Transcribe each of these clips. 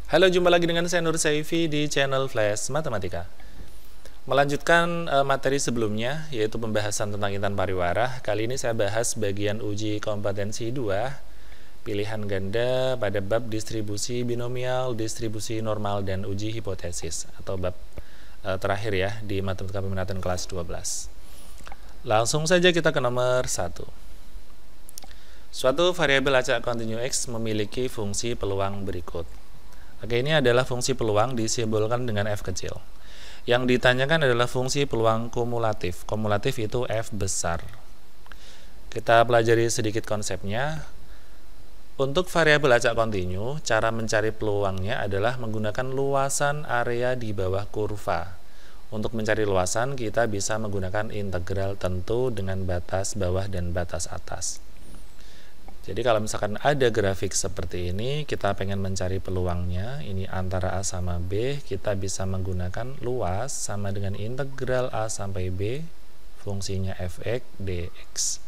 Halo, jumpa lagi dengan saya Nur Saifi di channel Flash Matematika. Melanjutkan materi sebelumnya, yaitu pembahasan tentang intan pariwara. Kali ini saya bahas bagian uji kompetensi 2, pilihan ganda pada bab distribusi binomial, distribusi normal, dan uji hipotesis, atau bab terakhir ya di matematika peminatan kelas 12. Langsung saja kita ke nomor 1. Suatu variabel acak kontinu X memiliki fungsi peluang berikut. Oke, ini adalah fungsi peluang disimbolkan dengan F kecil. Yang ditanyakan adalah fungsi peluang kumulatif. Kumulatif itu F besar. Kita pelajari sedikit konsepnya. Untuk variabel acak kontinu, cara mencari peluangnya adalah menggunakan luasan area di bawah kurva. Untuk mencari luasan, kita bisa menggunakan integral tentu dengan batas bawah dan batas atas. Jadi kalau misalkan ada grafik seperti ini, kita pengen mencari peluangnya, ini antara A sama B, kita bisa menggunakan luas sama dengan integral A sampai B, fungsinya fx dx.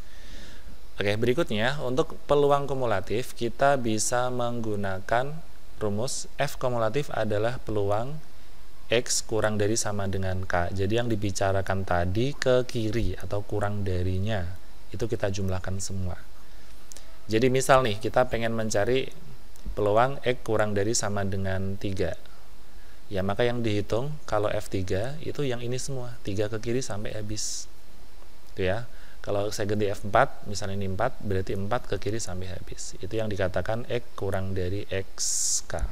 Oke, berikutnya untuk peluang kumulatif, kita bisa menggunakan rumus F kumulatif adalah peluang X kurang dari sama dengan K. Jadi yang dibicarakan tadi ke kiri atau kurang darinya, itu kita jumlahkan semua. Jadi misal nih, kita pengen mencari peluang X kurang dari sama dengan 3. Ya, maka yang dihitung kalau F3 itu yang ini semua, 3 ke kiri sampai habis. Itu ya. Kalau saya ganti F4, misalnya ini 4, berarti 4 ke kiri sampai habis. Itu yang dikatakan X kurang dari XK.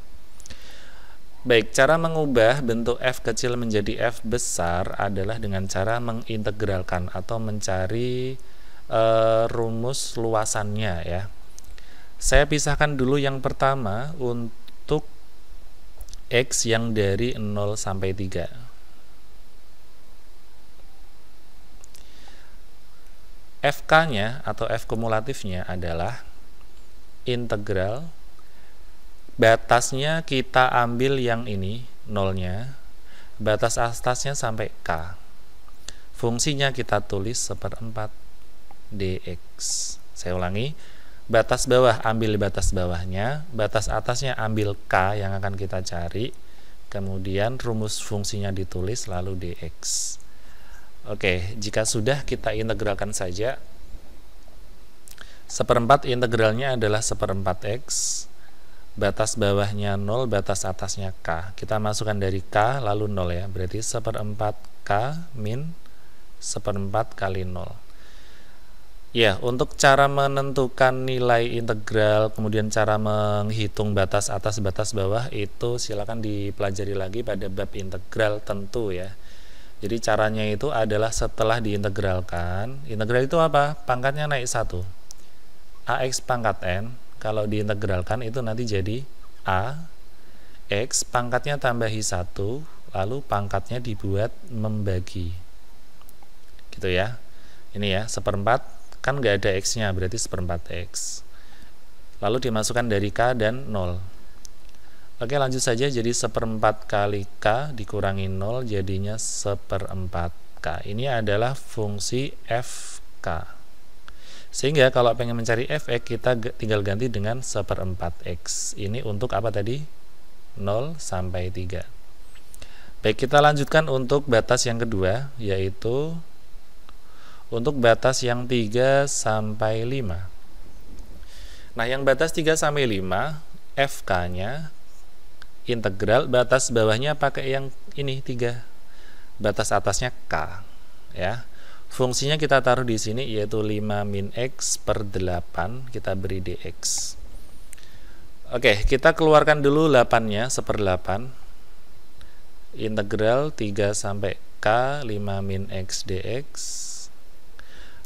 Baik, cara mengubah bentuk F kecil menjadi F besar adalah dengan cara mengintegralkan atau mencari rumus luasannya ya. Saya pisahkan dulu yang pertama untuk X yang dari 0 sampai 3. FK-nya atau F kumulatifnya adalah integral, batasnya kita ambil yang ini, 0-nya, batas atasnya sampai K. Fungsinya kita tulis 1/4 dx. Saya ulangi, batas bawah ambil batas bawahnya, batas atasnya ambil K yang akan kita cari, kemudian rumus fungsinya ditulis lalu dx. Oke, jika sudah kita integralkan saja. 1/4 integralnya adalah 1/4x, batas bawahnya 0, batas atasnya K. Kita masukkan dari K lalu 0 ya, berarti 1/4 K min 1/4 kali 0. Ya, untuk cara menentukan nilai integral, kemudian cara menghitung batas atas, batas bawah, itu silakan dipelajari lagi pada bab integral tentu ya. Jadi caranya itu adalah setelah diintegralkan, integral itu apa? Pangkatnya naik 1. AX pangkat N, kalau diintegralkan itu nanti jadi A, X pangkatnya tambahi 1, lalu pangkatnya dibuat membagi. Gitu ya. Ini ya, 1/4. Kan nggak ada X-nya, berarti 1/4 X. Lalu dimasukkan dari K dan 0. Oke, lanjut saja. Jadi 1/4 kali K dikurangi 0 jadinya 1/4 K. Ini adalah fungsi FK. Sehingga kalau pengen mencari Fx, kita tinggal ganti dengan 1/4 X. Ini untuk apa tadi? 0 sampai 3. Baik, kita lanjutkan untuk batas yang kedua, yaitu untuk batas yang 3 sampai 5. Nah, yang batas 3 sampai 5, FK-nya integral, batas bawahnya pakai yang ini 3. Batas atasnya K ya. Fungsinya kita taruh di sini yaitu 5 min X per 8, kita beri dx. Oke, kita keluarkan dulu 8-nya, 1/8. Integral 3 sampai K 5 min X dx.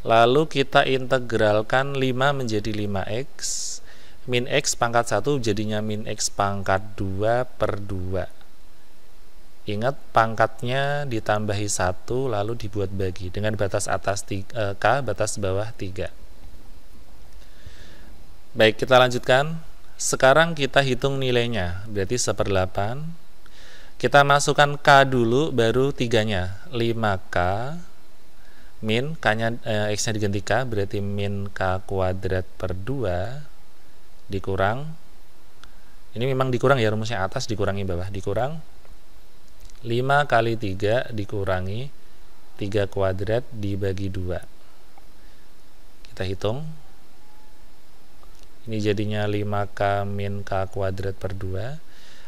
Lalu kita integralkan 5 menjadi 5x, min x pangkat 1 jadinya min x pangkat 2 per 2. Ingat, pangkatnya ditambahi 1 lalu dibuat bagi dengan batas atas K, batas bawah 3. Baik, kita lanjutkan. Sekarang kita hitung nilainya, berarti 1/8. Kita masukkan K dulu, baru 3-nya, 5K min K-nya X-nya diganti K, berarti min K kuadrat per 2 dikurang Ini memang dikurang ya, rumusnya atas dikurangi bawah, dikurang 5 kali 3 dikurangi 3 kuadrat dibagi 2. Kita hitung. Ini jadinya 5K min K kuadrat per 2.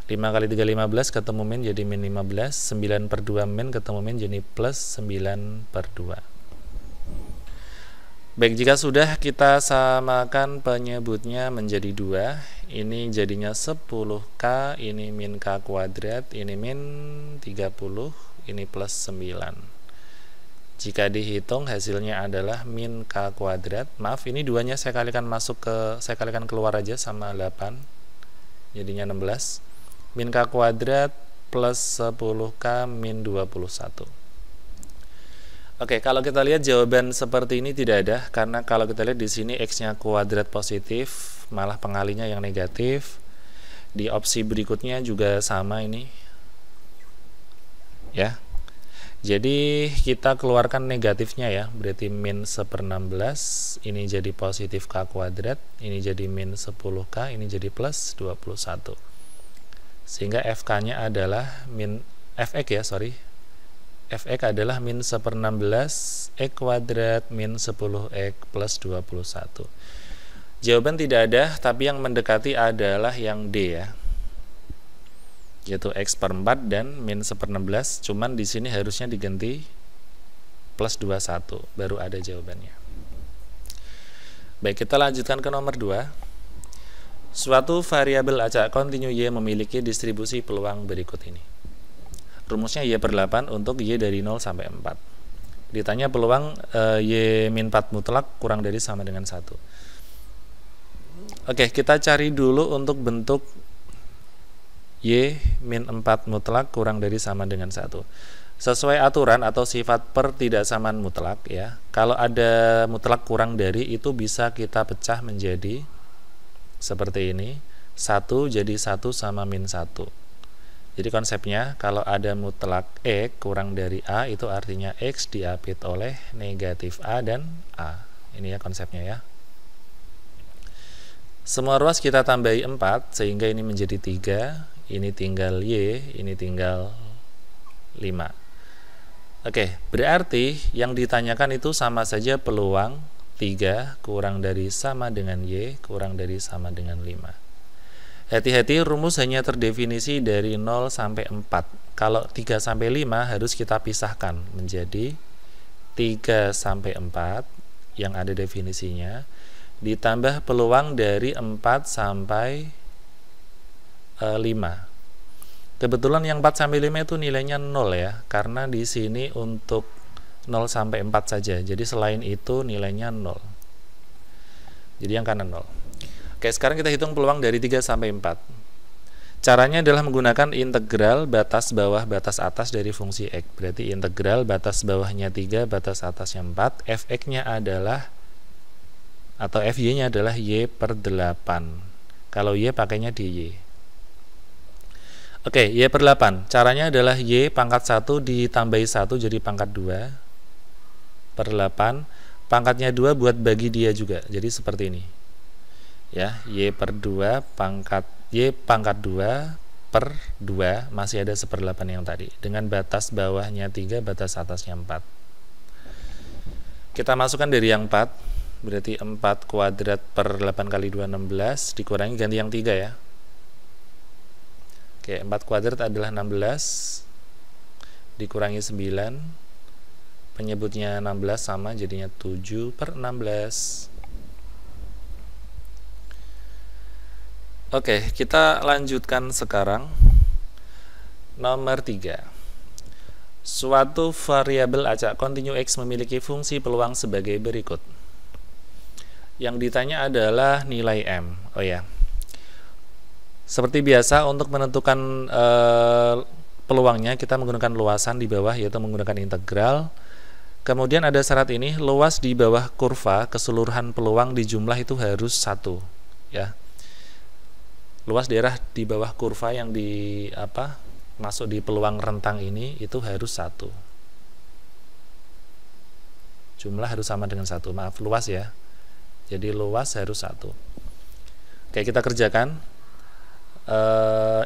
5 kali 3 15, ketemu min jadi min 15. 9 per 2 min ketemu min jadi plus 9 per 2. Baik, jika sudah kita samakan penyebutnya menjadi 2, ini jadinya 10K, ini min K kuadrat, ini min 30, ini plus 9. Jika dihitung hasilnya adalah min K kuadrat. Maaf, ini duanya saya kalikan keluar aja sama 8. Jadinya 16. Min K kuadrat plus 10K min 21. Oke, kalau kita lihat jawaban seperti ini tidak ada, karena kalau kita lihat di sini X-nya kuadrat positif, malah pengalinya yang negatif. Di opsi berikutnya juga sama ini. Ya. Jadi kita keluarkan negatifnya ya, berarti min 1/16, ini jadi positif K kuadrat, ini jadi min 10K, ini jadi plus 21. Sehingga FK-nya adalah Fx adalah min 1/16 X kuadrat min 10X plus 21. Jawaban tidak ada, tapi yang mendekati adalah yang D ya, yaitu X per 4 dan min 1/16. Cuman di sini harusnya diganti plus 21, baru ada jawabannya. Baik, kita lanjutkan ke nomor 2. Suatu variabel acak kontinu Y memiliki distribusi peluang berikut ini. Rumusnya Y per 8 untuk Y dari 0 sampai 4. Ditanya peluang Y min 4 mutlak kurang dari sama dengan 1. Oke, kita cari dulu untuk bentuk Y min 4 mutlak kurang dari sama dengan 1. Sesuai aturan atau sifat pertidaksamaan mutlak ya, kalau ada mutlak kurang dari itu bisa kita pecah menjadi seperti ini. 1 jadi 1 sama min 1. Jadi konsepnya kalau ada mutlak X kurang dari A, itu artinya X diapit oleh negatif A dan A. Ini ya konsepnya ya. Semua ruas kita tambahi 4 sehingga ini menjadi 3, ini tinggal Y, ini tinggal 5. Oke, berarti yang ditanyakan itu sama saja peluang 3 kurang dari sama dengan Y kurang dari sama dengan 5. Hati-hati, rumus hanya terdefinisi dari 0 sampai 4. Kalau 3 sampai 5 harus kita pisahkan menjadi 3 sampai 4 yang ada definisinya, ditambah peluang dari 4 sampai 5. Kebetulan yang 4 sampai 5 itu nilainya 0 ya, karena di sini untuk 0 sampai 4 saja. Jadi selain itu nilainya 0. Jadi yang kanan 0. Oke, sekarang kita hitung peluang dari 3 sampai 4. Caranya adalah menggunakan integral batas bawah batas atas dari fungsi X. Berarti integral batas bawahnya 3, batas atasnya 4. Fx-nya adalah, atau Fy-nya adalah Y per 8. Kalau Y pakainya di Y. Oke, Y per 8. Caranya adalah Y pangkat 1 ditambahi 1 jadi pangkat 2 per 8. Pangkatnya 2 buat bagi dia juga. Jadi seperti ini. Ya, Y per 2 pangkat Y pangkat 2 per 2 masih ada 1/8 yang tadi, dengan batas bawahnya 3, batas atasnya 4. Kita masukkan dari yang 4, berarti 4 kuadrat per 8 kali 2 16, dikurangi ganti yang 3 ya. Oke, 4 kuadrat adalah 16 dikurangi 9, penyebutnya 16 sama jadinya 7 per 16. Oke, kita lanjutkan sekarang. Nomor 3. Suatu variabel acak kontinu X memiliki fungsi peluang sebagai berikut. Yang ditanya adalah nilai M. Oh ya. Seperti biasa untuk menentukan peluangnya kita menggunakan luasan di bawah, yaitu menggunakan integral. Kemudian ada syarat ini, luas di bawah kurva keseluruhan peluang di jumlah itu harus 1 ya. Luas daerah di bawah kurva yang masuk di peluang rentang ini itu harus 1. Jumlah harus sama dengan 1. Maaf, luas ya. Jadi luas harus 1. Oke, kita kerjakan.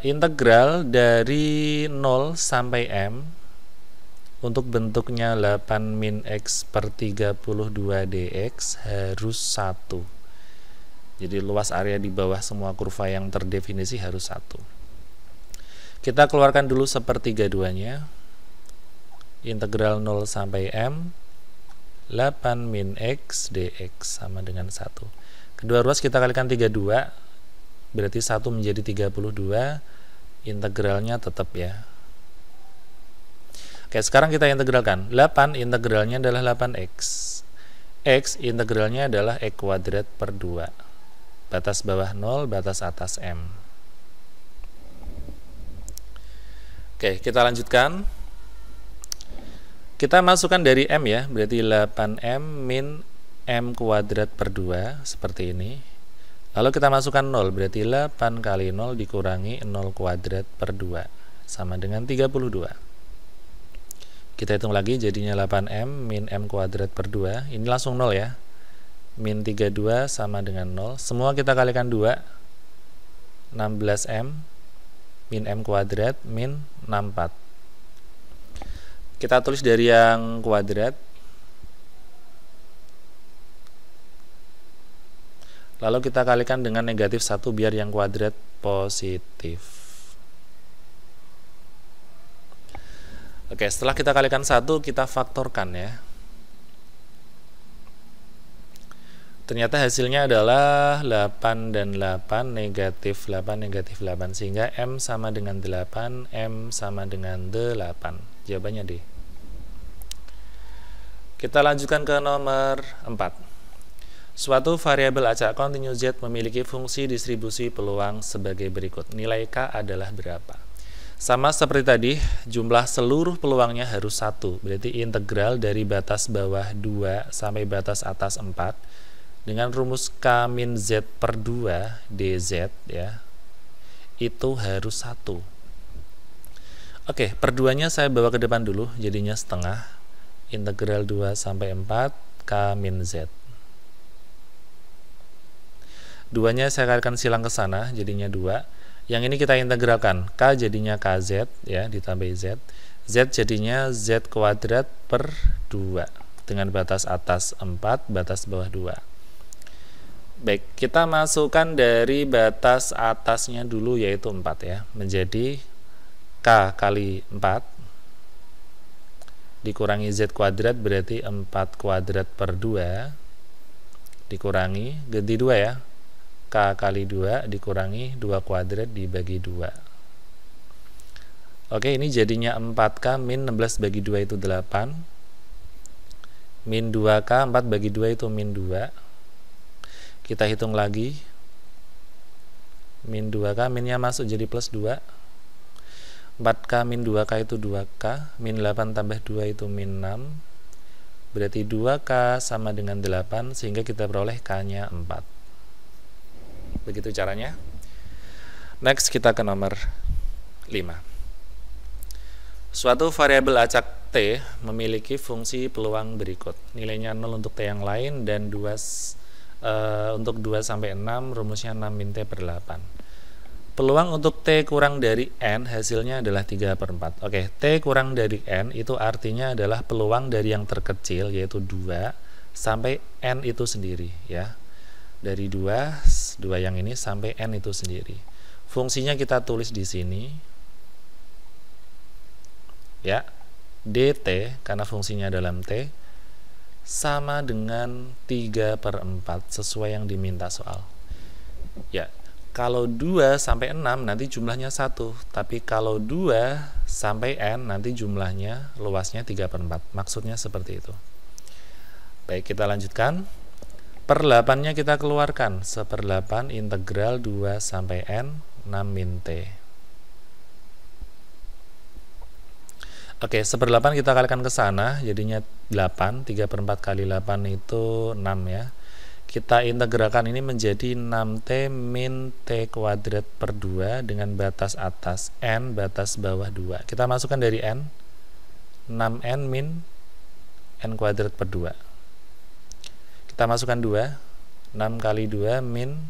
integral dari 0 sampai M untuk bentuknya 8 min X per 32 dx harus 1. Jadi luas area di bawah semua kurva yang terdefinisi harus 1. Kita keluarkan dulu sepertiga duanya. Integral 0 sampai M 8 min X dx sama dengan 1. Kedua ruas kita kalikan 32, berarti 1 menjadi 32, integralnya tetap ya. Oke, sekarang kita integralkan. 8 integralnya adalah 8x. X integralnya adalah X kuadrat per 2. Batas bawah 0, batas atas M. Oke, kita lanjutkan. Kita masukkan dari M ya, berarti 8M min M kuadrat per 2, seperti ini. Lalu kita masukkan 0, berarti 8 kali 0 dikurangi 0 kuadrat per 2, sama dengan 32. Kita hitung lagi, jadinya 8M min M kuadrat per 2. Ini langsung 0 ya. Min 32 sama dengan 0. Semua kita kalikan 2. 16M min M kuadrat min 64. Kita tulis dari yang kuadrat. Lalu kita kalikan dengan negatif 1 biar yang kuadrat positif. Oke, setelah kita kalikan 1, kita faktorkan ya. Ternyata hasilnya adalah 8 dan 8, negatif 8, negatif 8. Sehingga M sama dengan 8, M sama dengan 8. Jawabannya D. Kita lanjutkan ke nomor 4. Suatu variabel acak kontinu Z memiliki fungsi distribusi peluang sebagai berikut. Nilai K adalah berapa? Sama seperti tadi, jumlah seluruh peluangnya harus 1. Berarti integral dari batas bawah 2 sampai batas atas 4 dengan rumus K min Z per 2 dz ya, itu harus 1. Oke, per 2-nya saya bawa ke depan dulu, jadinya setengah. Integral 2 sampai 4 K min Z. 2-nya saya kalikan silang ke sana, jadinya 2. Yang ini kita integralkan, K jadinya KZ ya, ditambah Z. Z jadinya Z kuadrat per 2 dengan batas atas 4, batas bawah 2. Baik, kita masukkan dari batas atasnya dulu yaitu 4 ya, menjadi K kali 4 dikurangi Z kuadrat berarti 4 kuadrat per 2 dikurangi, ganti 2 ya, K kali 2 dikurangi 2 kuadrat dibagi 2. Oke, ini jadinya 4K min 16 bagi 2 itu 8. Min 2K, 4 bagi 2 itu min 2. Kita hitung lagi. Min 2K, minnya masuk jadi plus 2. 4K min 2K itu 2K. Min 8 tambah 2 itu min 6. Berarti 2K sama dengan 8, sehingga kita peroleh K-nya 4. Begitu caranya. Next kita ke nomor 5. Suatu variabel acak T memiliki fungsi peluang berikut. Nilainya 0 untuk T yang lain dan 2 untuk 2 sampai 6, rumusnya 6 min T per 8. Peluang untuk T kurang dari N hasilnya adalah 3 per 4. Oke, T kurang dari N itu artinya adalah peluang dari yang terkecil yaitu 2 sampai N itu sendiri ya. Dari 2 yang ini sampai N itu sendiri. Fungsinya kita tulis di sini ya, dt karena fungsinya dalam T sama dengan 3 per 4 sesuai yang diminta soal ya. Kalau 2 sampai 6 nanti jumlahnya 1, tapi kalau 2 sampai N nanti jumlahnya luasnya 3 per 4. Maksudnya seperti itu. Baik, kita lanjutkan. Per 8-nya kita keluarkan. 1/8 integral 2 sampai N 6 min T. Oke, 1/8 kita kalikan ke sana, jadinya 8. 3 per 4 kali 8 itu 6 ya. Kita integralkan ini menjadi 6T min T kuadrat per 2 dengan batas atas N, batas bawah 2. Kita masukkan dari N, 6N min N kuadrat per 2. Kita masukkan 2, 6 kali 2 min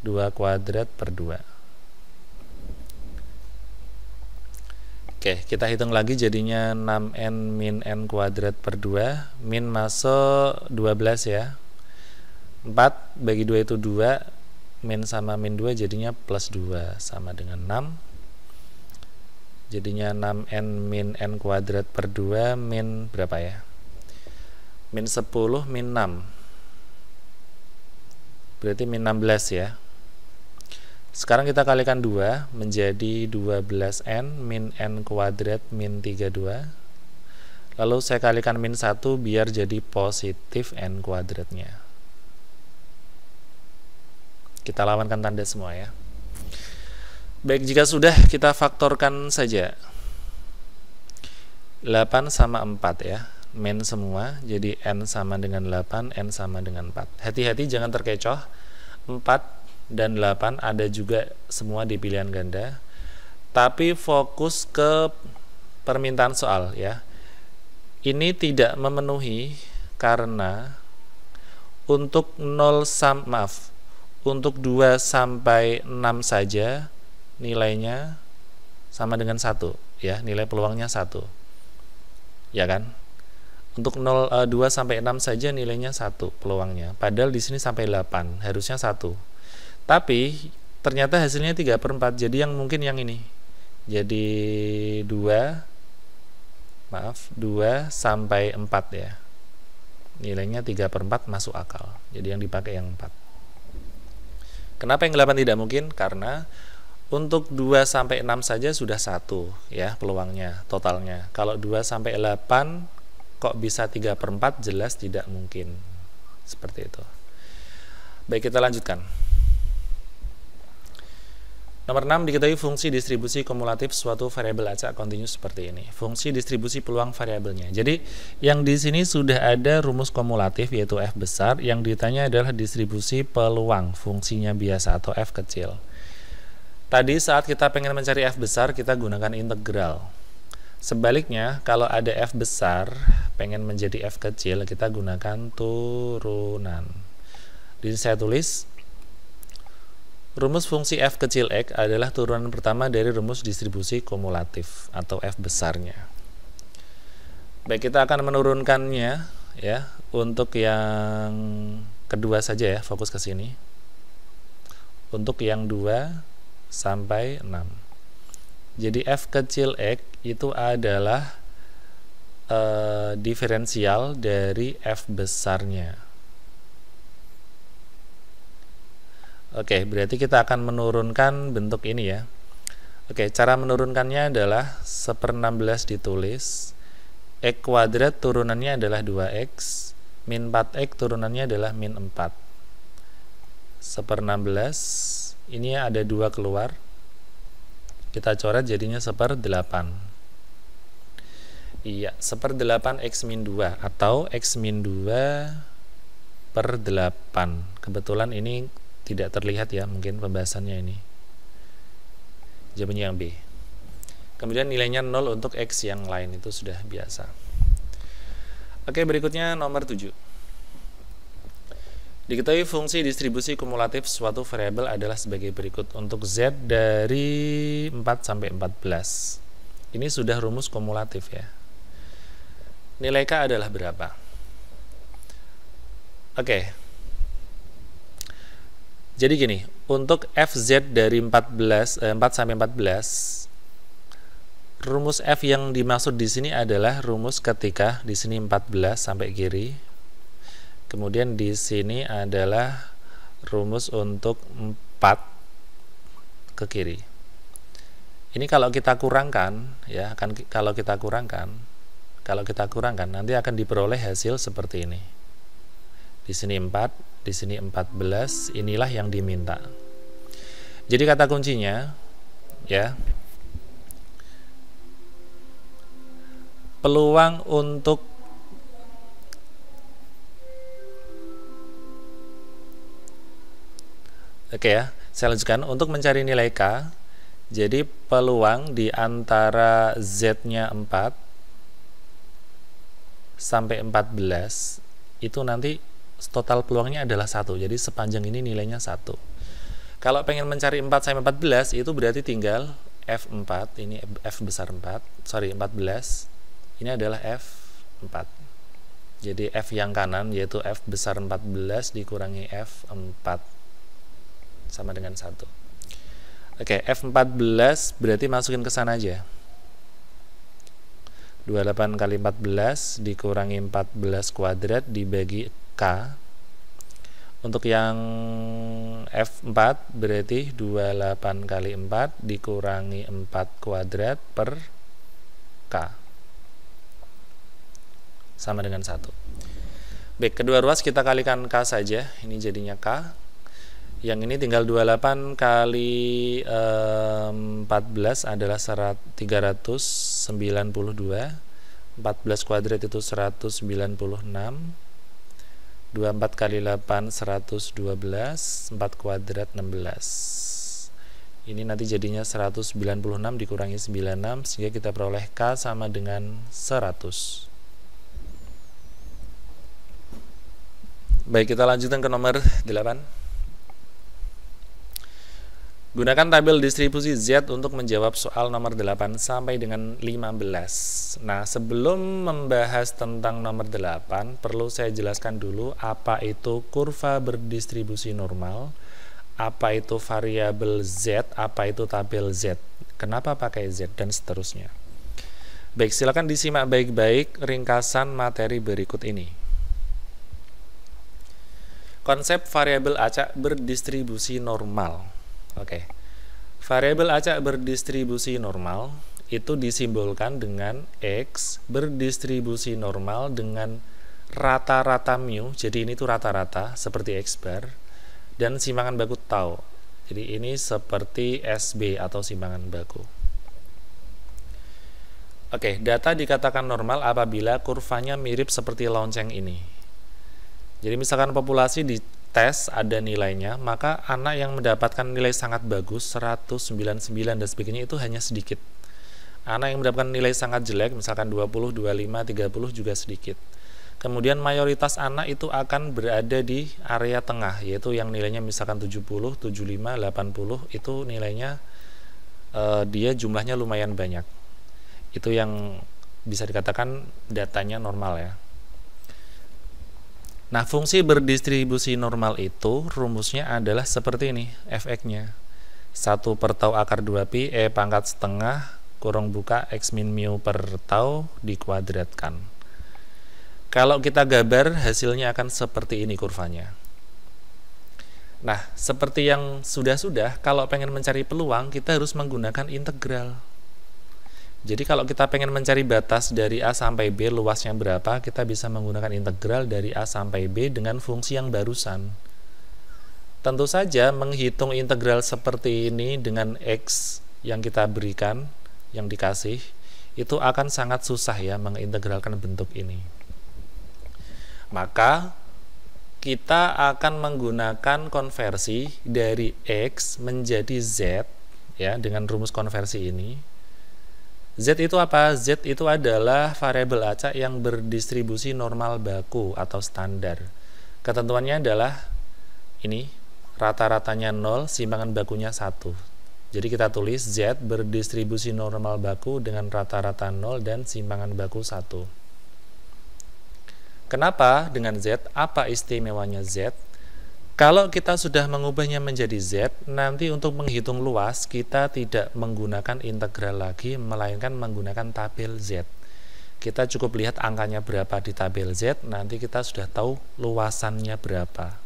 2 kuadrat per 2. Oke, kita hitung lagi jadinya 6n min n kuadrat per 2. Min masuk 12 ya. 4 bagi 2 itu 2. Min sama min 2 jadinya plus 2 sama dengan 6. Jadinya 6n min n kuadrat per 2 min berapa ya? Min 10 min 6. Berarti min 16 ya. Sekarang kita kalikan 2 menjadi 12n min n kuadrat min 32. Lalu saya kalikan min 1 biar jadi positif n kuadratnya. Kita lawankan tanda semua ya. Baik, jika sudah kita faktorkan saja. 8 sama 4 ya. Min semua, jadi n sama dengan 8, n sama dengan 4. Hati-hati jangan terkecoh. 4 dan 8 ada juga semua di pilihan ganda, tapi fokus ke permintaan soal ya. Ini tidak memenuhi karena untuk 2 sampai 6 saja nilainya sama dengan 1 ya, nilai peluangnya 1 ya kan. Untuk 2 sampai 6 saja nilainya 1 peluangnya, padahal di sini sampai 8 harusnya 1. Tapi ternyata hasilnya 3/4, jadi yang mungkin yang ini. Jadi 2 sampai 4 ya. Nilainya 3/4 masuk akal. Jadi yang dipakai yang 4. Kenapa yang 8 tidak mungkin? Karena untuk 2 sampai 6 saja sudah 1 ya peluangnya, totalnya. Kalau 2 sampai 8 kok bisa 3/4, jelas tidak mungkin. Seperti itu. Baik, kita lanjutkan. Nomor 6, diketahui fungsi distribusi kumulatif suatu variabel acak kontinus seperti ini. Fungsi distribusi peluang variabelnya. Jadi yang di sini sudah ada rumus kumulatif yaitu f besar, yang ditanya adalah distribusi peluang, fungsinya biasa atau f kecil. Tadi saat kita pengen mencari f besar, kita gunakan integral. Sebaliknya, kalau ada f besar pengen menjadi f kecil, kita gunakan turunan. Di sini saya tulis rumus fungsi f kecil x adalah turunan pertama dari rumus distribusi kumulatif atau f besarnya. Baik, kita akan menurunkannya ya. Untuk yang kedua saja ya, fokus ke sini. Untuk yang 2 sampai 6. Jadi f kecil x itu adalah diferensial dari f besarnya. Oke, berarti kita akan menurunkan bentuk ini ya. Oke, cara menurunkannya adalah 1/16 ditulis. X kuadrat turunannya adalah 2x, min 4x turunannya adalah min 4. 1/16, ini ada 2 keluar. Kita coret jadinya 1/8. Iya, 1/8 x min 2 atau x min 2/8. Kebetulan ini tidak terlihat ya, mungkin pembahasannya ini. Jawabannya yang B. Kemudian nilainya 0 untuk x yang lain, itu sudah biasa. Oke, berikutnya nomor 7. Diketahui fungsi distribusi kumulatif suatu variabel adalah sebagai berikut. Untuk z dari 4 sampai 14. Ini sudah rumus kumulatif ya. Nilai k adalah berapa? Oke. Jadi gini, untuk fz dari 4 sampai 14, rumus f yang dimaksud di sini adalah rumus ketika di sini 14 sampai kiri. Kemudian di sini adalah rumus untuk 4 ke kiri. Ini kalau kita kurangkan ya, kalau kita kurangkan nanti akan diperoleh hasil seperti ini. Di sini 4, di sini 14, inilah yang diminta. Jadi kata kuncinya ya, peluang untuk ya, saya lanjutkan. Untuk mencari nilai k, jadi peluang di antara z-nya 4 sampai 14 itu nanti total peluangnya adalah 1. Jadi sepanjang ini nilainya 1. Kalau pengen mencari 4 sampai 14 itu berarti tinggal F4, ini F besar 14, ini adalah F4. Jadi F yang kanan yaitu F besar 14 dikurangi F4 sama dengan 1. Oke, F14 berarti masukin ke sana aja. 28 kali 14 dikurangi 14 kuadrat dibagi K. Untuk yang F4 berarti 28 kali 4 dikurangi 4 kuadrat per K sama dengan 1. Baik, kedua ruas kita kalikan K saja. Ini jadinya K. Yang ini tinggal 28 kali 14 adalah 392. 14 kuadrat itu 196. 24 kali 8 112. 4 kuadrat 16. Ini nanti jadinya 196 dikurangi 96 sehingga kita peroleh K sama dengan 100. Baik, kita lanjutkan ke nomor 8. Gunakan tabel distribusi Z untuk menjawab soal nomor 8 sampai dengan 15. Nah, sebelum membahas tentang nomor 8, perlu saya jelaskan dulu apa itu kurva berdistribusi normal, apa itu variabel Z, apa itu tabel Z, kenapa pakai Z, dan seterusnya. Baik, silakan disimak baik-baik ringkasan materi berikut ini. Konsep variabel acak berdistribusi normal. Oke. Variabel acak berdistribusi normal itu disimbolkan dengan X berdistribusi normal dengan rata-rata mu. Jadi ini tuh rata-rata seperti X bar dan simpangan baku tau. Jadi ini seperti SB atau simpangan baku. Oke, data dikatakan normal apabila kurvanya mirip seperti lonceng ini. Jadi misalkan populasi di tes ada nilainya, maka anak yang mendapatkan nilai sangat bagus 199 dan sebagainya itu hanya sedikit. Anak yang mendapatkan nilai sangat jelek misalkan 20, 25, 30 juga sedikit. Kemudian mayoritas anak itu akan berada di area tengah, yaitu yang nilainya misalkan 70, 75, 80 itu nilainya dia jumlahnya lumayan banyak. Itu yang bisa dikatakan datanya normal ya. Nah, fungsi berdistribusi normal itu rumusnya adalah seperti ini, fx-nya. 1 per tau akar 2pi, E pangkat setengah, kurung buka, X min mu per tau dikuadratkan. Kalau kita gambar, hasilnya akan seperti ini kurvanya. Nah, seperti yang sudah-sudah, kalau pengen mencari peluang, kita harus menggunakan integral. Jadi kalau kita pengen mencari batas dari A sampai B luasnya berapa, kita bisa menggunakan integral dari A sampai B dengan fungsi yang barusan. Tentu saja menghitung integral seperti ini dengan X yang kita berikan, yang dikasih, itu akan sangat susah ya mengintegralkan bentuk ini. Maka kita akan menggunakan konversi dari X menjadi Z ya dengan rumus konversi ini. Z itu apa? Z itu adalah variabel acak yang berdistribusi normal baku atau standar. Ketentuannya adalah ini, rata-ratanya 0, simpangan bakunya 1. Jadi kita tulis Z berdistribusi normal baku dengan rata-rata 0 dan simpangan baku 1. Kenapa dengan Z? Apa istimewanya Z? Kalau kita sudah mengubahnya menjadi Z, nanti untuk menghitung luas kita tidak menggunakan integral lagi, melainkan menggunakan tabel Z. Kita cukup lihat angkanya berapa di tabel Z, nanti kita sudah tahu luasannya berapa.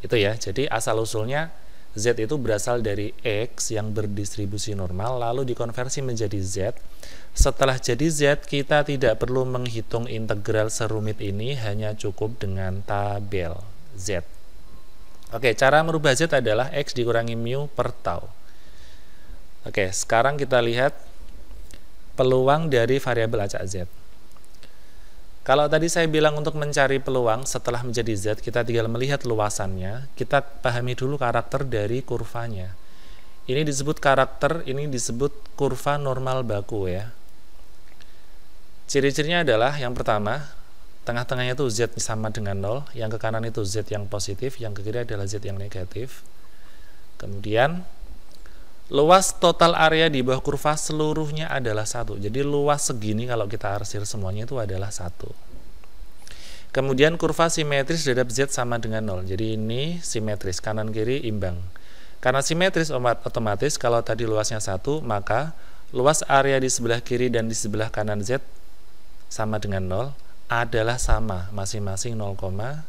Itu ya, jadi asal-usulnya Z itu berasal dari X yang berdistribusi normal, lalu dikonversi menjadi Z. Setelah jadi Z, kita tidak perlu menghitung integral serumit ini, hanya cukup dengan tabel Z. Oke, cara merubah Z adalah X dikurangi mu per tau. Oke, sekarang kita lihat peluang dari variabel acak Z. Kalau tadi saya bilang untuk mencari peluang setelah menjadi Z, kita tinggal melihat luasannya, kita pahami dulu karakter dari kurvanya. Ini disebut karakter, ini disebut kurva normal baku ya. Ciri-cirinya adalah yang pertama, tengah-tengahnya itu Z sama dengan 0, yang ke kanan itu Z yang positif, yang ke kiri adalah Z yang negatif. Kemudian Luas total area di bawah kurva seluruhnya adalah 1. Jadi luas segini kalau kita arsir semuanya itu adalah 1. Kemudian kurva simetris terhadap Z sama dengan 0. Jadi ini simetris, kanan kiri imbang. Karena simetris otomatis kalau tadi luasnya 1, maka luas area di sebelah kiri dan di sebelah kanan Z sama dengan 0 adalah sama, masing-masing 0,5,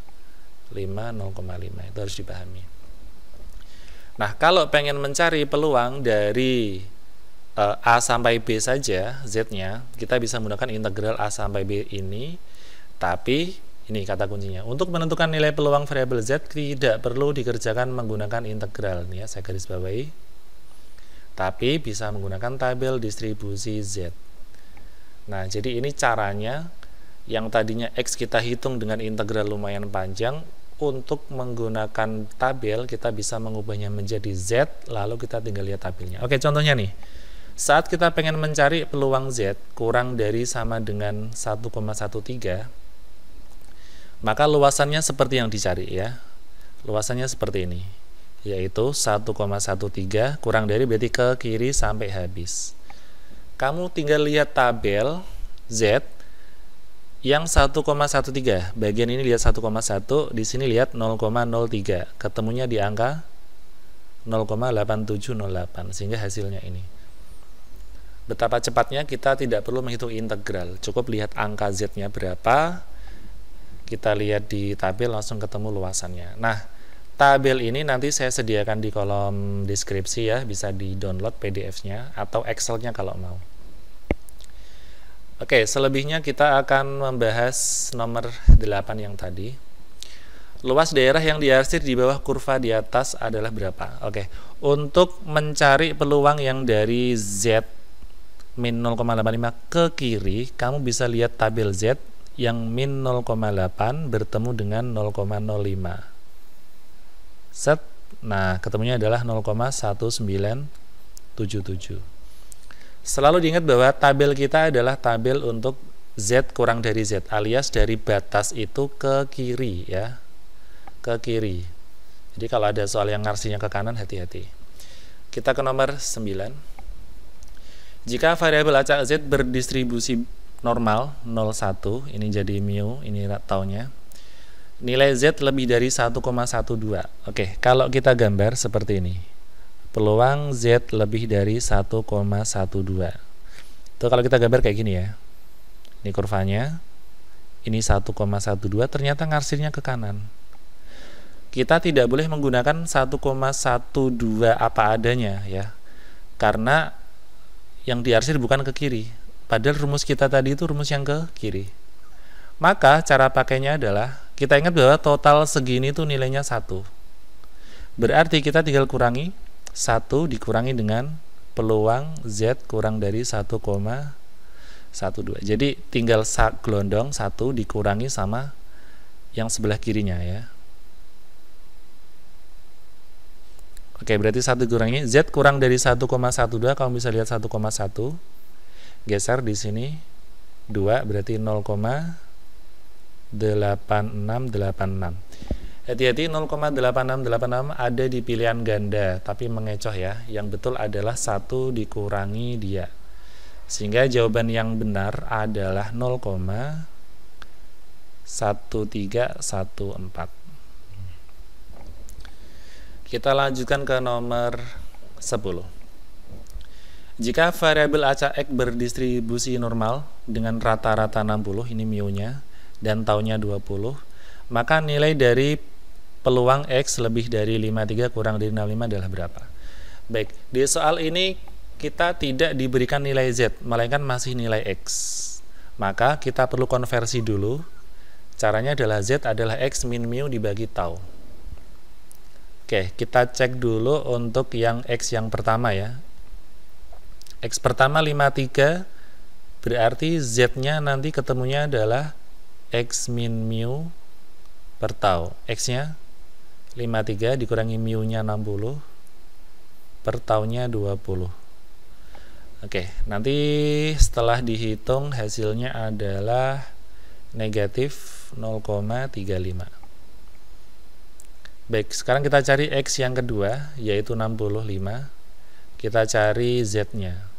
0,5. Itu harus dipahami. Nah, kalau pengen mencari peluang dari A sampai B saja, Z-nya, kita bisa menggunakan integral A sampai B ini. Tapi, ini kata kuncinya, untuk menentukan nilai peluang variabel Z tidak perlu dikerjakan menggunakan integral. Nih ya, saya garis bawahi. Tapi bisa menggunakan tabel distribusi Z. Nah, jadi ini caranya, yang tadinya X kita hitung dengan integral lumayan panjang, untuk menggunakan tabel kita bisa mengubahnya menjadi Z, lalu kita tinggal lihat tabelnya. Oke, contohnya nih, saat kita pengen mencari peluang Z kurang dari sama dengan 1,13, maka luasannya seperti yang dicari ya. Luasannya seperti ini, yaitu 1,13 kurang dari berarti ke kiri sampai habis. Kamu tinggal lihat tabel Z yang 1,13, bagian ini lihat 1,1, di sini lihat 0,03, ketemunya di angka 0,8708, sehingga hasilnya ini. Betapa cepatnya, kita tidak perlu menghitung integral, cukup lihat angka Z-nya berapa, kita lihat di tabel langsung ketemu luasannya. Nah, tabel ini nanti saya sediakan di kolom deskripsi ya, bisa di-download PDF-nya atau Excel-nya kalau mau. Oke, selebihnya kita akan membahas nomor 8 yang tadi. Luas daerah yang diarsir di bawah kurva di atas adalah berapa? Oke, untuk mencari peluang yang dari Z min 0,85 ke kiri, kamu bisa lihat tabel Z yang min 0,8 bertemu dengan 0,05. Set, nah ketemunya adalah 0,1977. Selalu diingat bahwa tabel kita adalah tabel untuk Z kurang dari Z, alias dari batas itu ke kiri ya, ke kiri. Jadi kalau ada soal yang ngarsinya ke kanan, hati-hati. Kita ke nomor 9. Jika variabel acak Z berdistribusi normal 0,1, ini jadi mu, ini taunya, nilai Z lebih dari 1,12. Oke, kalau kita gambar seperti ini, peluang Z lebih dari 1,12. Itu kalau kita gambar kayak gini ya. Ini kurvanya. Ini 1,12, ternyata ngarsirnya ke kanan. Kita tidak boleh menggunakan 1,12 apa adanya ya. Karena yang diarsir bukan ke kiri. Padahal rumus kita tadi itu rumus yang ke kiri. Maka cara pakainya adalah kita ingat bahwa total segini itu nilainya 1. Berarti kita tinggal kurangi 1 dikurangi dengan peluang Z kurang dari 1,12. Jadi tinggal gelondong 1 dikurangi sama yang sebelah kirinya ya. Oke, berarti 1 dikurangi Z kurang dari 1,12, kamu bisa lihat 1,1. Geser di sini 2 berarti 0,8686. Hati-hati, 0,8686 ada di pilihan ganda, tapi mengecoh ya. Yang betul adalah 1 dikurangi dia. Sehingga jawaban yang benar adalah 0,1314. Kita lanjutkan ke nomor 10. Jika variabel acak X berdistribusi normal dengan rata-rata 60, ini mu-nya, dan taunya 20, maka nilai dari peluang X lebih dari 53 kurang dari 65 adalah berapa? Baik, di soal ini kita tidak diberikan nilai Z, melainkan masih nilai X. Maka kita perlu konversi dulu. Caranya adalah Z adalah X min mu dibagi tau. Oke, kita cek dulu untuk yang X yang pertama ya. X pertama 53, berarti Z-nya nanti ketemunya adalah X min mu per tau. X-nya 53 dikurangi mu-nya 60 per taunya 20. Oke, nanti setelah dihitung hasilnya adalah negatif 0,35. Baik, sekarang kita cari X yang kedua, yaitu 65. Kita cari Z-nya.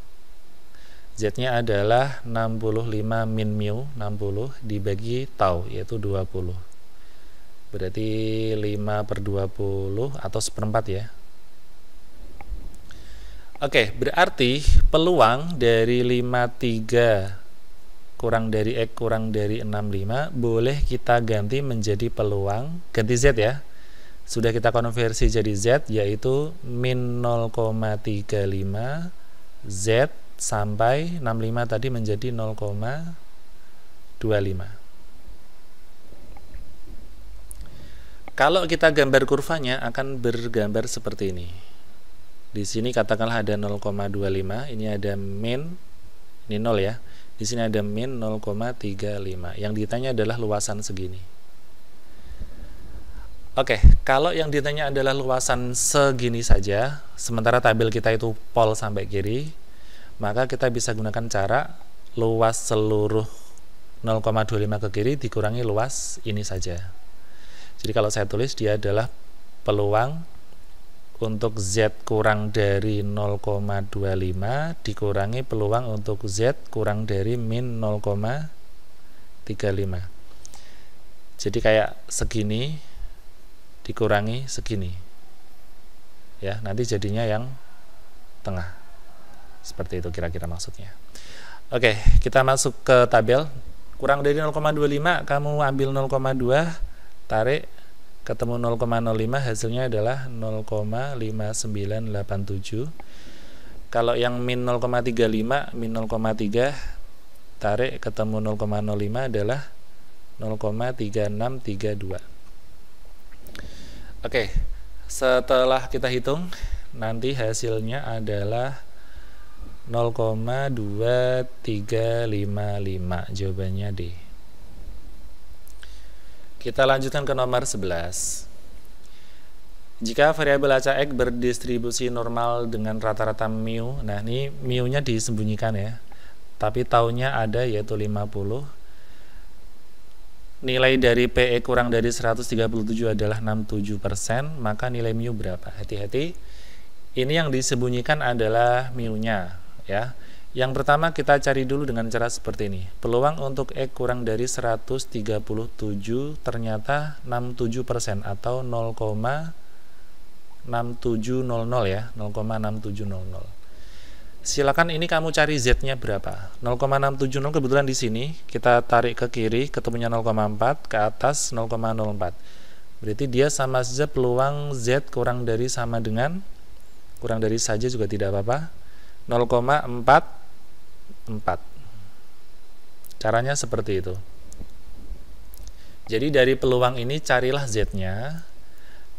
Z-nya adalah 65 min mu, 60 dibagi tau, yaitu 20. Berarti 5/20 atau seperempat ya. Oke, berarti peluang dari 53 kurang dari X kurang dari 65 boleh kita ganti menjadi peluang, ganti Z ya. Sudah kita konversi jadi Z, yaitu min 0,35 Z sampai 65 tadi menjadi 0,25. Kalau kita gambar kurvanya akan bergambar seperti ini. Di sini katakanlah ada 0,25, ini ada min, ini 0 ya. Di sini ada min 0,35. Yang ditanya adalah luasan segini. Oke, kalau yang ditanya adalah luasan segini saja, sementara tabel kita itu pol sampai kiri, maka kita bisa gunakan cara luas seluruh 0,25 ke kiri dikurangi luas ini saja. Jadi kalau saya tulis, dia adalah peluang untuk Z kurang dari 0,25 dikurangi peluang untuk Z kurang dari min 0,35. Jadi kayak segini dikurangi segini. Ya, nanti jadinya yang tengah. Seperti itu kira-kira maksudnya. Oke, kita masuk ke tabel. Kurang dari 0,25, kamu ambil 0,2, tarik, ketemu 0,05, hasilnya adalah 0,5987. Kalau yang min 0,35, min 0,3, tarik, ketemu 0,05 adalah 0,3632. Oke, setelah kita hitung, nanti hasilnya adalah 0,2355. Jawabannya D. Kita lanjutkan ke nomor 11. Jika variabel acak X berdistribusi normal dengan rata-rata mu, nah ini mu-nya disembunyikan ya, tapi taunya ada yaitu 50. Nilai dari PE kurang dari 137 adalah 67%, maka nilai mu berapa? Hati-hati, ini yang disembunyikan adalah mu-nya ya. Yang pertama kita cari dulu dengan cara seperti ini. Peluang untuk X kurang dari 137 ternyata 67% atau 0,6700 ya, 0,6700. Silakan ini kamu cari Z-nya berapa. 0,670 kebetulan di sini kita tarik ke kiri, ketemunya 0,4, ke atas 0,04. Berarti dia sama saja peluang Z kurang dari sama dengan, kurang dari saja juga tidak apa-apa, 0,44. Caranya seperti itu. Jadi dari peluang ini carilah Z-nya.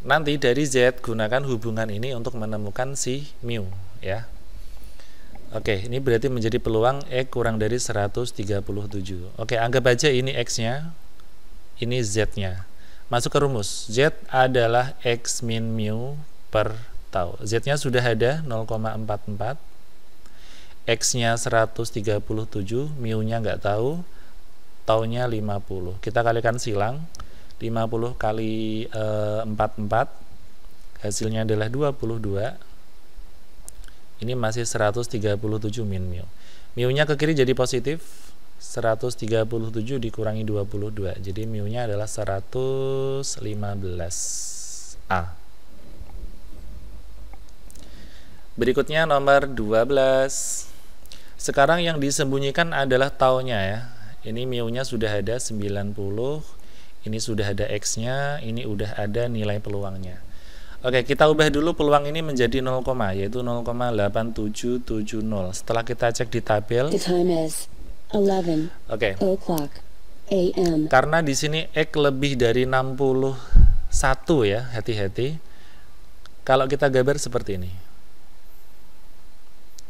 Nanti dari Z gunakan hubungan ini untuk menemukan si mu ya. Oke, ini berarti menjadi peluang X kurang dari 137. Oke, anggap aja ini X-nya, ini Z-nya. Masuk ke rumus. Z adalah X min mu per tau. Z-nya sudah ada 0,44. X-nya 137, mu-nya nggak tahu, taunya 50. Kita kalikan silang, 50 kali 44, hasilnya adalah 22. Ini masih 137 min mu. Mu-nya ke kiri jadi positif, 137 dikurangi 22. Jadi mu-nya adalah 115A. Berikutnya nomor 12. Sekarang yang disembunyikan adalah taunya ya. Ini mu-nya sudah ada 90, ini sudah ada X-nya, ini udah ada nilai peluangnya. Oke, kita ubah dulu peluang ini menjadi 0, yaitu 0,8770. Setelah kita cek di tabel, oke. Karena di sini X lebih dari 61 ya, hati-hati. Kalau kita gambar seperti ini.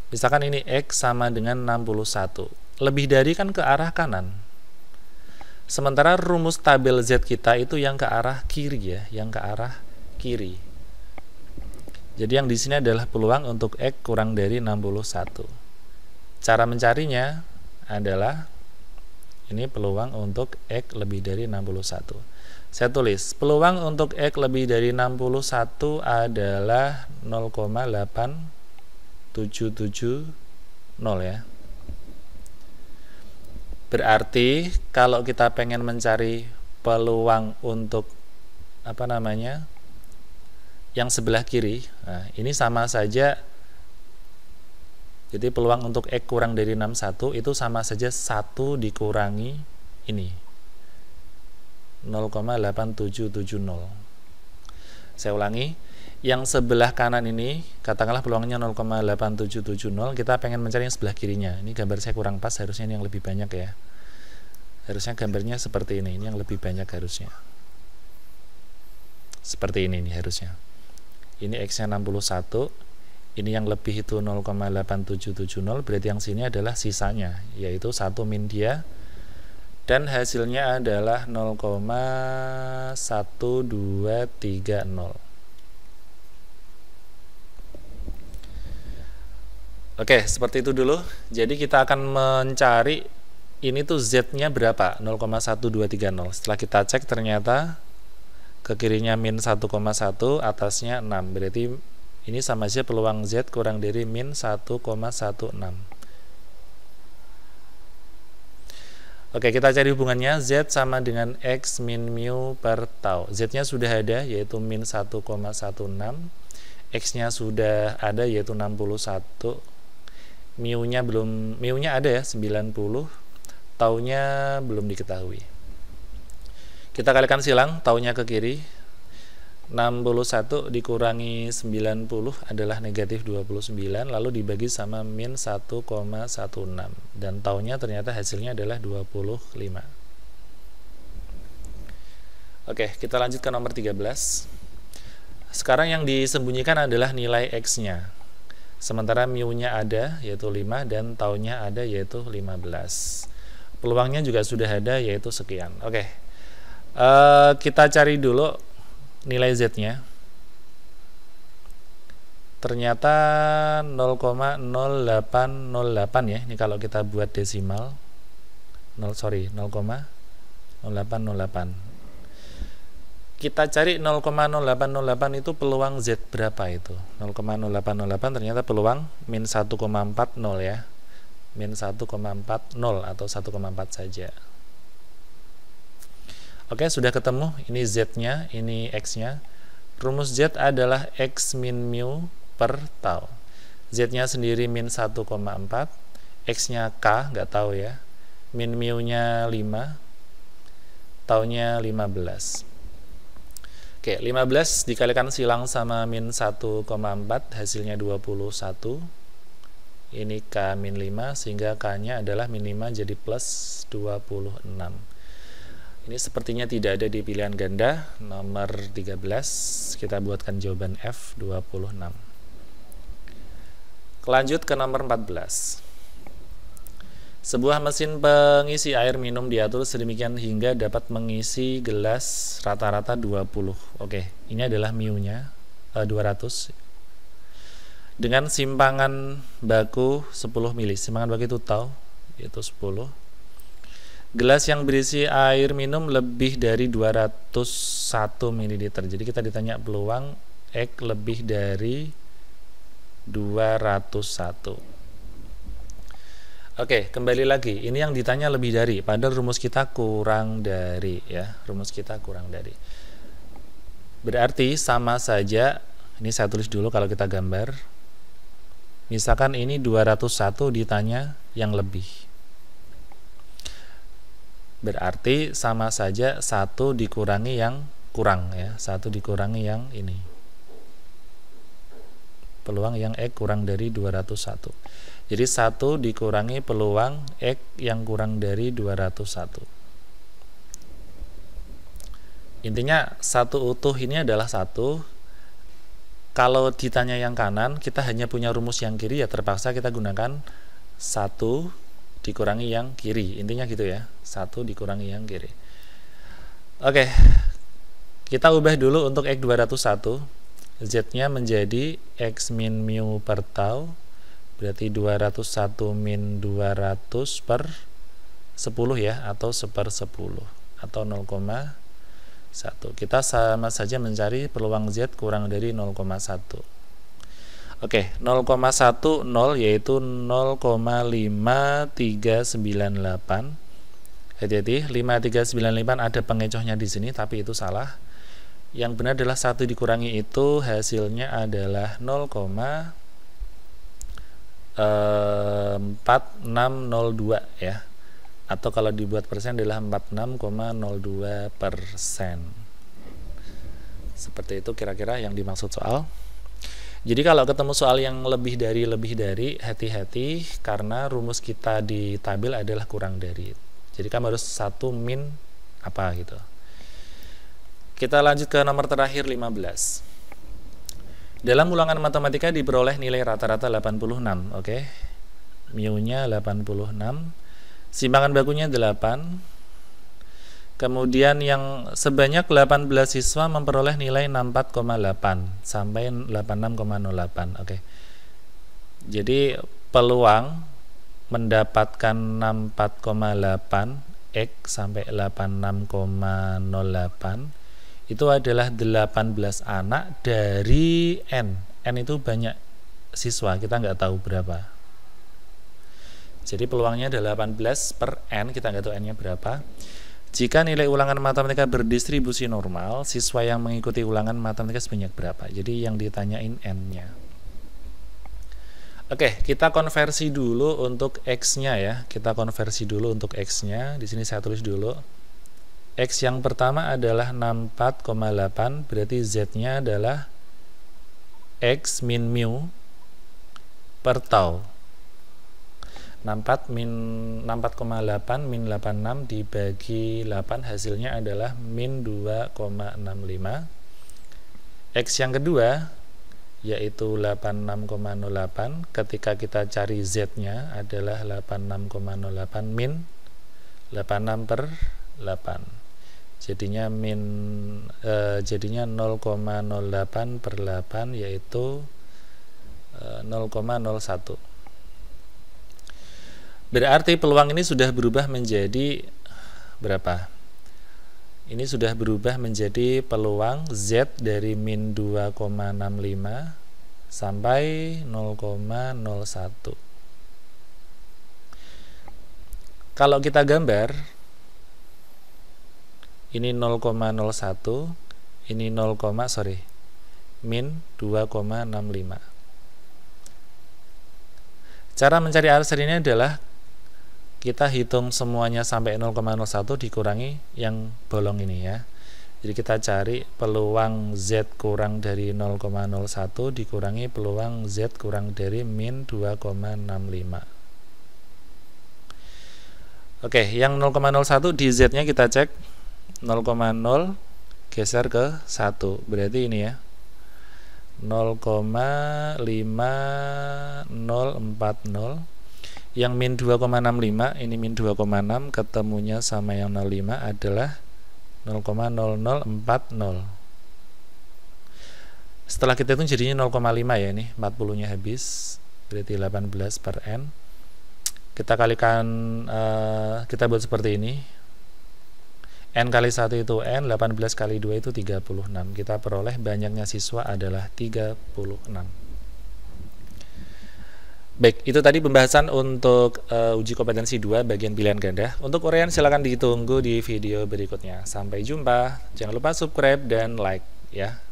Misalkan ini X sama dengan 61. Lebih dari kan ke arah kanan. Sementara rumus tabel Z kita itu yang ke arah kiri ya, yang ke arah kiri. Jadi yang di sini adalah peluang untuk X kurang dari 61. Cara mencarinya adalah ini peluang untuk X lebih dari 61. Saya tulis, peluang untuk X lebih dari 61 adalah 0,8 ya. Berarti kalau kita pengen mencari peluang untuk yang sebelah kiri, nah ini sama saja. Jadi peluang untuk X kurang dari 61 itu sama saja 1 dikurangi ini 0,8770. Saya ulangi, yang sebelah kanan ini katakanlah peluangnya 0,8770, kita pengen mencari yang sebelah kirinya. Ini gambar saya kurang pas, harusnya ini yang lebih banyak ya. Harusnya gambarnya seperti ini yang lebih banyak harusnya. Seperti ini nih harusnya. Ini X-nya 61, ini yang lebih itu 0,8770, berarti yang sini adalah sisanya, yaitu 1 min dia, dan hasilnya adalah 0,1230. Oke, seperti itu dulu. Jadi kita akan mencari ini tuh Z-nya berapa, 0,1230. Setelah kita cek ternyata ke kirinya min 1,1, atasnya 6, berarti ini sama saja peluang Z kurang dari min 1,16. Oke, kita cari hubungannya. Z sama dengan X min mu per tau. Z-nya sudah ada, yaitu min 1,16. X-nya sudah ada, yaitu 61. Mu-nya ada ya, 90. Taunya belum diketahui. Kita kalikan silang, taunya ke kiri. 61 dikurangi 90 adalah negatif 29, lalu dibagi sama min 1,16, dan taunya ternyata hasilnya adalah 25. Oke, kita lanjut ke nomor 13. Sekarang yang disembunyikan adalah nilai X-nya, sementara mu-nya ada yaitu 5 dan taunya ada yaitu 15. Peluangnya juga sudah ada yaitu sekian. Oke, kita cari dulu nilai Z-nya. Ternyata 0,0808 ya. Ini kalau kita buat desimal 0,0808. Kita cari 0,0808 itu peluang Z berapa itu? 0,0808 ternyata peluang min 1,40 ya. Min 1,40 atau 1,4 saja. Oke, sudah ketemu. Ini Z-nya, ini X-nya. Rumus Z adalah X min mu per tau. Z-nya sendiri min 1,4. X-nya K, nggak tahu ya. Min mu-nya 5. Taunya 15. Oke, 15 dikalikan silang sama min 1,4, hasilnya 21. Ini K min 5, sehingga K-nya adalah min 5 jadi plus 26. Ini sepertinya tidak ada di pilihan ganda. Nomor 13 kita buatkan jawaban F 26. Lanjut ke nomor 14. Sebuah mesin pengisi air minum diatur sedemikian hingga dapat mengisi gelas rata-rata 20. Oke, ini adalah mu-nya 200. Dengan simpangan baku 10 mili. Simpangan baku itu tau, yaitu 10. Gelas yang berisi air minum lebih dari 201 ml. Jadi kita ditanya peluang X lebih dari 201. Oke, kembali lagi. Ini yang ditanya lebih dari, padahal rumus kita kurang dari ya. Rumus kita kurang dari. Berarti sama saja, ini saya tulis dulu kalau kita gambar. Misalkan ini 201 ditanya yang lebih. Berarti sama saja 1 dikurangi yang kurang ya, 1 dikurangi yang ini. Peluang yang X kurang dari 201. Jadi 1 dikurangi peluang X yang kurang dari 201. Intinya 1 utuh ini adalah 1. Kalau ditanya yang kanan, kita hanya punya rumus yang kiri ya, terpaksa kita gunakan 1 dikurangi yang kiri, intinya gitu ya, 1 dikurangi yang kiri. Oke, kita ubah dulu untuk X 201. Z-nya menjadi X min mu per tau, berarti 201 min 200 per 10 ya, atau 1/10 atau 0,1. Kita sama saja mencari peluang Z kurang dari 0,1. Oke, 0,10 yaitu 0,5398. Hati-hati, 5398 ada pengecohnya di sini, tapi itu salah. Yang benar adalah 1 dikurangi itu hasilnya adalah 0,4602 ya. Atau kalau dibuat persen adalah 46,02%. Seperti itu kira-kira yang dimaksud soal. Jadi kalau ketemu soal yang lebih dari, hati-hati karena rumus kita di tabel adalah kurang dari. Jadi kamu harus 1 min apa gitu. Kita lanjut ke nomor terakhir 15. Dalam ulangan matematika diperoleh nilai rata-rata 86, oke. Mu-nya 86. Simpangan bakunya 8. Kemudian yang sebanyak 18 siswa memperoleh nilai 64,8 sampai 86,08, oke. Jadi peluang mendapatkan 64,8 X sampai 86,08 itu adalah 18 anak dari N. N itu banyak siswa, kita nggak tahu berapa. Jadi peluangnya adalah 18 per N, kita nggak tahu N-nya berapa. Jika nilai ulangan matematika berdistribusi normal, siswa yang mengikuti ulangan matematika sebanyak berapa? Jadi yang ditanyain N-nya. Oke, kita konversi dulu untuk X-nya ya. Kita konversi dulu untuk X-nya. Di sini saya tulis dulu. X yang pertama adalah 64,8, berarti Z-nya adalah X min mu per tau. 64,8 min 86 dibagi 8 hasilnya adalah min 2,65. X yang kedua yaitu 86,08, ketika kita cari Z-nya adalah 86,08 min 86 per 8. Jadinya 0,08 per 8 yaitu 0,01. Berarti peluang ini sudah berubah menjadi berapa? Ini sudah berubah menjadi peluang Z dari min 2,65 sampai 0,01. Kalau kita gambar, ini 0,01, ini min 2,65. Cara mencari answer ini adalah kita hitung semuanya sampai 0,01 dikurangi yang bolong ini ya. Jadi kita cari peluang Z kurang dari 0,01 dikurangi peluang Z kurang dari min 2,65. Oke, yang 0,01 di Z-nya kita cek 0,0 geser ke 1. Berarti ini ya. 0,5040. Yang min 2,65 ini min 2,6 ketemunya sama yang 0,5 adalah 0,0040. Setelah kita hitung jadinya 0,5 ya, ini 40 nya habis, berarti 18 per N. Kita kalikan, kita buat seperti ini. N kali 1 itu N, 18 kali 2 itu 36. Kita peroleh banyaknya siswa adalah 36. Baik, itu tadi pembahasan untuk uji kompetensi 2 bagian pilihan ganda. Untuk uraian silakan ditunggu di video berikutnya. Sampai jumpa. Jangan lupa subscribe dan like ya.